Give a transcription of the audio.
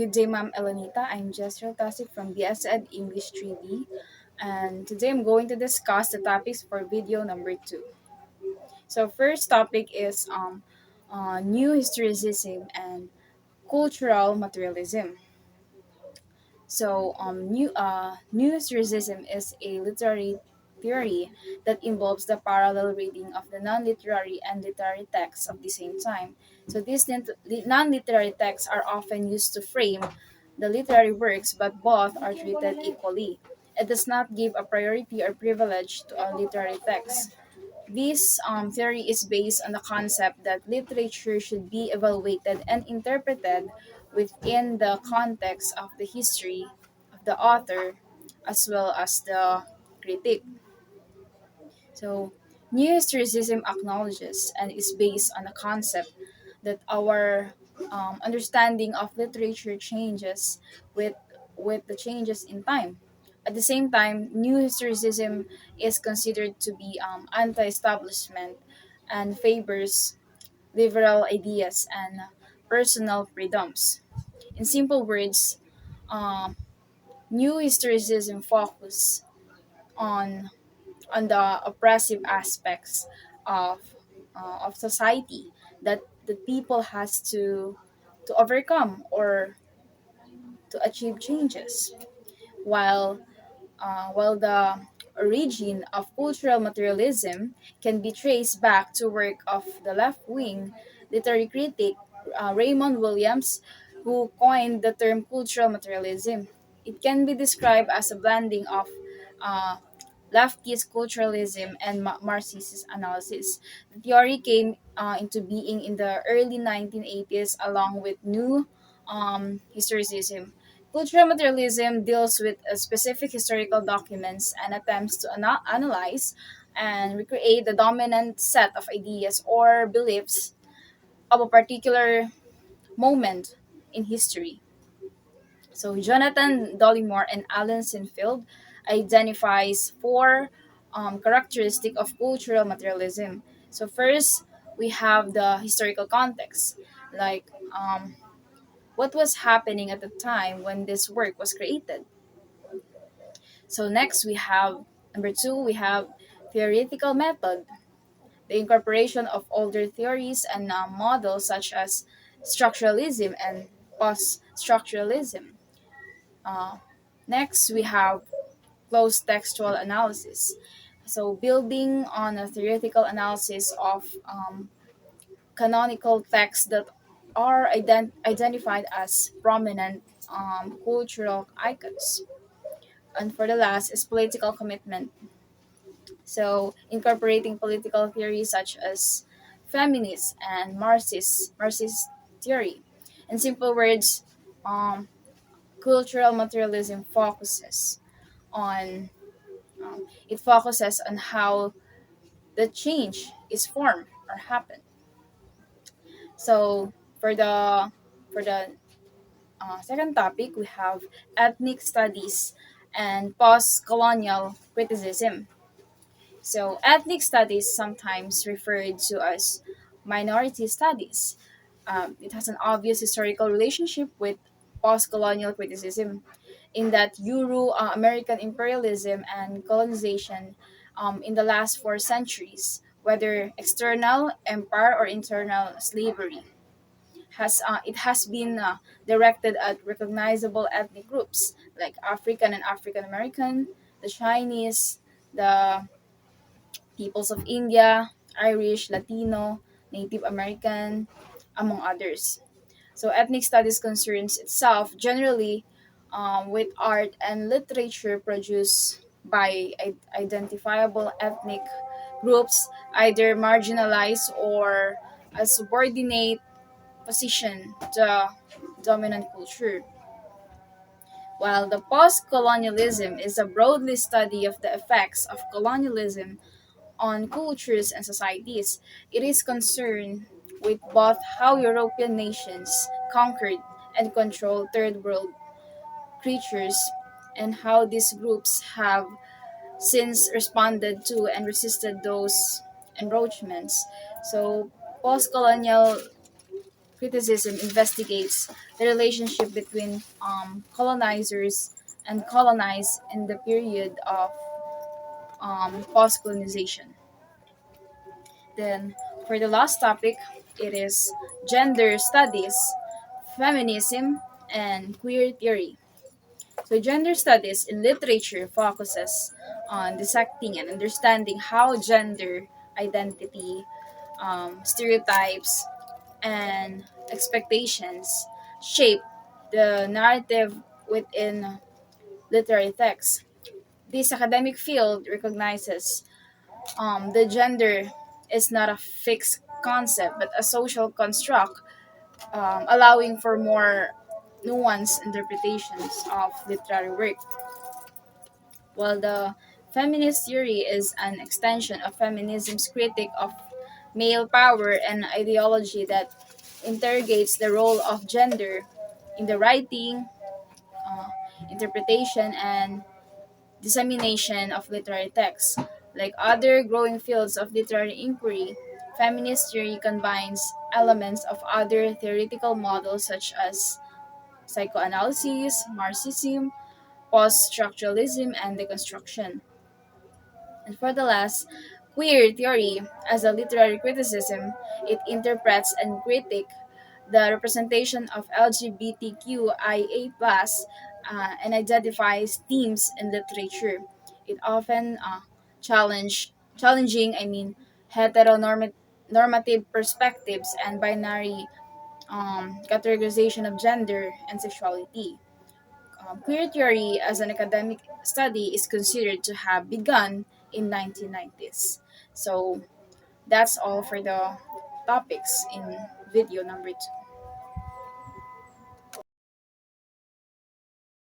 Good day, Ma'am Elenita. I'm Jesreel Tasic from BSED English 3B, and today I'm going to discuss the topics for video number 2. So, first topic is new historicism and cultural materialism. New historicism is a literary theory that involves the parallel reading of the non-literary and literary texts of the same time. So these non-literary texts are often used to frame the literary works, but both are treated equally. It does not give a priority or privilege to a literary text. This theory is based on the concept that literature should be evaluated and interpreted within the context of the history of the author as well as the critic. So, New Historicism acknowledges and is based on the concept that our understanding of literature changes with the changes in time. At the same time, New Historicism is considered to be anti-establishment and favors liberal ideas and personal freedoms. In simple words, um, New Historicism focus on the oppressive aspects of society that the people has to overcome or to achieve changes, while while the origin of cultural materialism can be traced back to work of the left-wing literary critic Raymond Williams, who coined the term cultural materialism. It can be described as a blending of uh, leftist culturalism and Marxist analysis. The theory came into being in the early 1980s along with new historicism. Cultural materialism deals with specific historical documents and attempts to analyze and recreate the dominant set of ideas or beliefs of a particular moment in history. So Jonathan Dollymore and Alan Sinfield identifies four characteristic of cultural materialism. So first, we have the historical context, like what was happening at the time when this work was created. So next, we have number two, we have theoretical method, the incorporation of older theories and models such as structuralism and post-structuralism. Uh, Next, we have close textual analysis. So, building on a theoretical analysis of canonical texts that are identified as prominent cultural icons. And for the last is political commitment. So, incorporating political theories such as feminist and Marxist theory. In simple words, cultural materialism on focuses on how the change is formed or happen. So for the second topic, we have ethnic studies and post-colonial criticism. So ethnic studies, sometimes referred to as minority studies, it has an obvious historical relationship with post-colonial criticism, in that Euro-American imperialism and colonization in the last 4 centuries, whether external empire or internal slavery, has been directed at recognizable ethnic groups like African and African American, the Chinese, the peoples of India, Irish, Latino, Native American, among others. So, ethnic studies concerns itself generally with art and literature produced by identifiable ethnic groups, either marginalized or a subordinate position to dominant culture. While the post colonialism is a broadly study of the effects of colonialism on cultures and societies, it is concerned with both how European nations conquered and controlled third world creatures and how these groups have since responded to and resisted those encroachments. So, post colonial criticism investigates the relationship between colonizers and colonized in the period of post colonization. Then, for the last topic, it is gender studies, feminism, and queer theory. So, gender studies in literature focuses on dissecting and understanding how gender identity, stereotypes, and expectations shape the narrative within literary texts. This academic field recognizes the gender is not a fixed concept but a social construct, allowing for more nuanced interpretations of literary work. While the feminist theory is an extension of feminism's critique of male power and ideology that interrogates the role of gender in the writing, uh, interpretation, and dissemination of literary texts. Like other growing fields of literary inquiry, feminist theory combines elements of other theoretical models such as psychoanalysis, Marxism, post structuralism, and deconstruction. And for the last, queer theory, as a literary criticism, it interprets and critiques the representation of LGBTQIA+, and identifies themes in literature. It often challenging, heteronormative perspectives and binary categorization of gender and sexuality. Queer theory as an academic study is considered to have begun in 1990s. So that's all for the topics in video number 2.